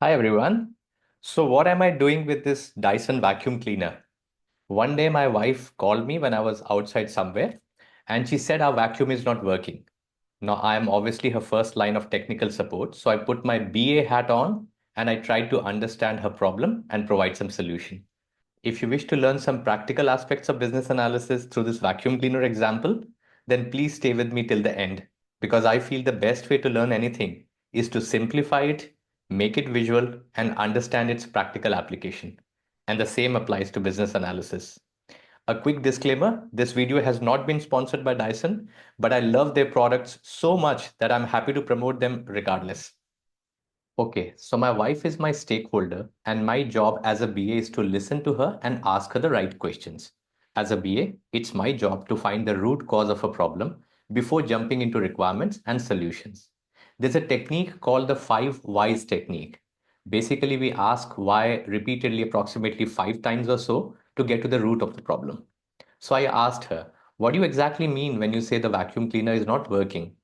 Hi everyone. So what am I doing with this Dyson vacuum cleaner? One day my wife called me when I was outside somewhere and she said our vacuum is not working. Now I am obviously her first line of technical support, so I put my BA hat on and I tried to understand her problem and provide some solution. If you wish to learn some practical aspects of business analysis through this vacuum cleaner example, then please stay with me till the end because I feel the best way to learn anything is to simplify it, make it visual, and understand its practical application. And the same applies to business analysis. A quick disclaimer, this video has not been sponsored by Dyson, but I love their products so much that I'm happy to promote them regardless. Okay, so my wife is my stakeholder, and my job as a BA is to listen to her and ask her the right questions. As a BA, it's my job to find the root cause of a problem before jumping into requirements and solutions. There's a technique called the five whys technique. Basically, we ask why repeatedly, approximately 5 times or so, to get to the root of the problem. So I asked her, what do you exactly mean when you say the vacuum cleaner is not working?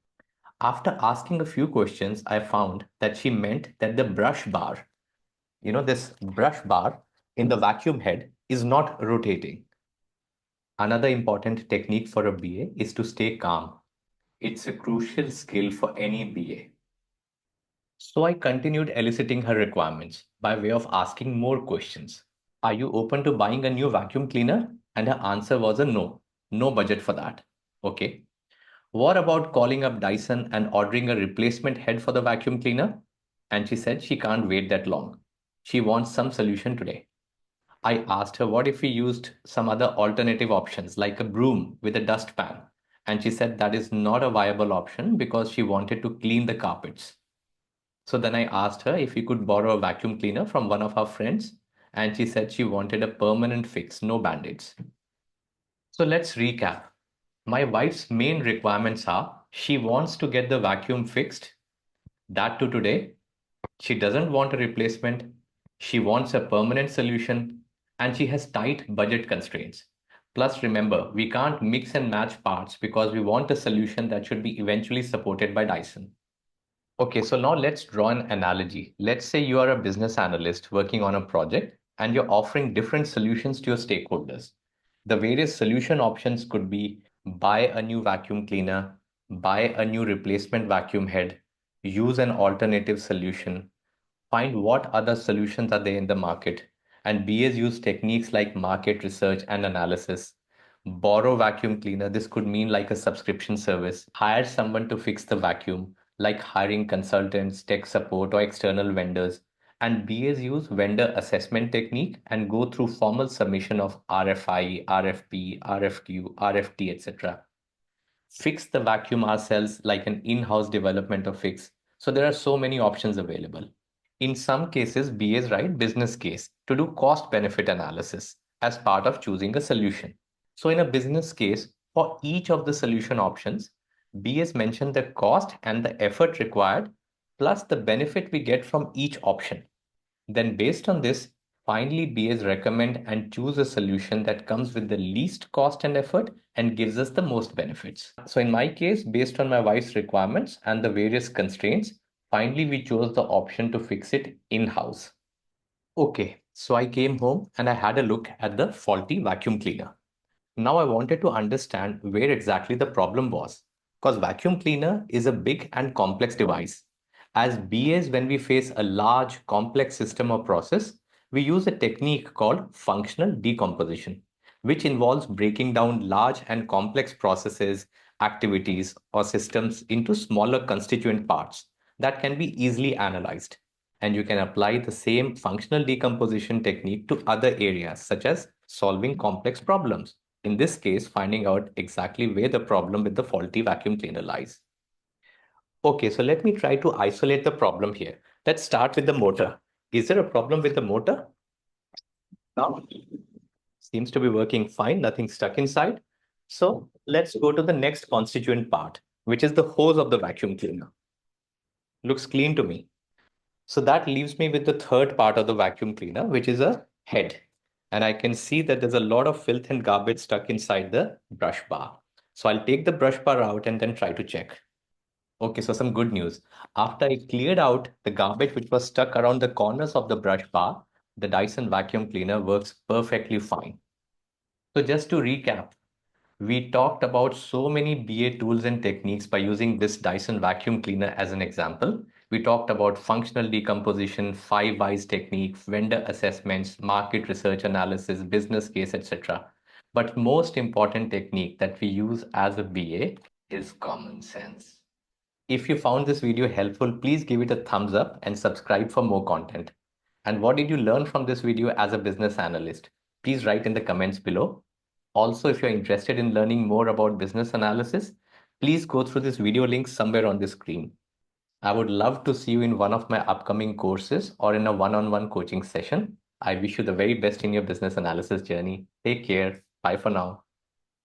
After asking a few questions, I found that she meant that the brush bar, this brush bar in the vacuum head is not rotating. Another important technique for a BA is to stay calm. It's a crucial skill for any BA. So I continued eliciting her requirements by way of asking more questions. Are you open to buying a new vacuum cleaner? And her answer was a no, no budget for that. Okay. What about calling up Dyson and ordering a replacement head for the vacuum cleaner? And she said she can't wait that long. She wants some solution today. I asked her what if we used some other alternative options like a broom with a dustpan. And she said that is not a viable option because she wanted to clean the carpets. So then I asked her if we could borrow a vacuum cleaner from one of our friends. And she said she wanted a permanent fix, no band-aids. So let's recap. My wife's main requirements are she wants to get the vacuum fixed, that too today. She doesn't want a replacement. She wants a permanent solution, and she has tight budget constraints. Plus, remember, we can't mix and match parts because we want a solution that should be eventually supported by Dyson. Okay, so now let's draw an analogy. Let's say you are a business analyst working on a project and you're offering different solutions to your stakeholders. The various solution options could be buy a new vacuum cleaner, buy a new replacement vacuum head, use an alternative solution, find what other solutions are there in the market. And BAs use techniques like market research and analysis. Borrow vacuum cleaner, this could mean like a subscription service. Hire someone to fix the vacuum, like hiring consultants, tech support, or external vendors. And BAs use vendor assessment technique and go through formal submission of RFI, RFP, RFQ, RFT, etc. Fix the vacuum ourselves like an in-house development of fix. So there are so many options available. In some cases, BAs write business case to do cost benefit analysis as part of choosing a solution. So in a business case, for each of the solution options, BAs mention the cost and the effort required plus the benefit we get from each option. Then based on this, finally BAs recommend and choose a solution that comes with the least cost and effort and gives us the most benefits. So in my case, based on my wife's requirements and the various constraints, finally we chose the option to fix it in-house. Okay, so I came home and I had a look at the faulty vacuum cleaner. Now I wanted to understand where exactly the problem was, because vacuum cleaner is a big and complex device. As BAs, when we face a large complex system or process, we use a technique called functional decomposition, which involves breaking down large and complex processes, activities, or systems into smaller constituent parts that can be easily analyzed. And you can apply the same functional decomposition technique to other areas, such as solving complex problems. In this case, finding out exactly where the problem with the faulty vacuum cleaner lies. Okay, so let me try to isolate the problem here. Let's start with the motor. Is there a problem with the motor? No. Seems to be working fine, nothing stuck inside. So let's go to the next constituent part, which is the hose of the vacuum cleaner. Looks clean to me. So that leaves me with the third part of the vacuum cleaner, which is a head. And I can see that there's a lot of filth and garbage stuck inside the brush bar. So I'll take the brush bar out and then try to check. Okay, so some good news. After I cleared out the garbage which was stuck around the corners of the brush bar, the Dyson vacuum cleaner works perfectly fine. So just to recap, we talked about so many BA tools and techniques by using this Dyson vacuum cleaner as an example. We talked about functional decomposition, five whys technique, vendor assessments, market research analysis, business case, etc. But most important technique that we use as a BA is common sense. If you found this video helpful, please give it a thumbs up and subscribe for more content. And what did you learn from this video as a business analyst? Please write in the comments below. Also, if you're interested in learning more about business analysis, please go through this video link somewhere on the screen. I would love to see you in one of my upcoming courses or in a one-on-one coaching session. I wish you the very best in your business analysis journey. Take care. Bye for now.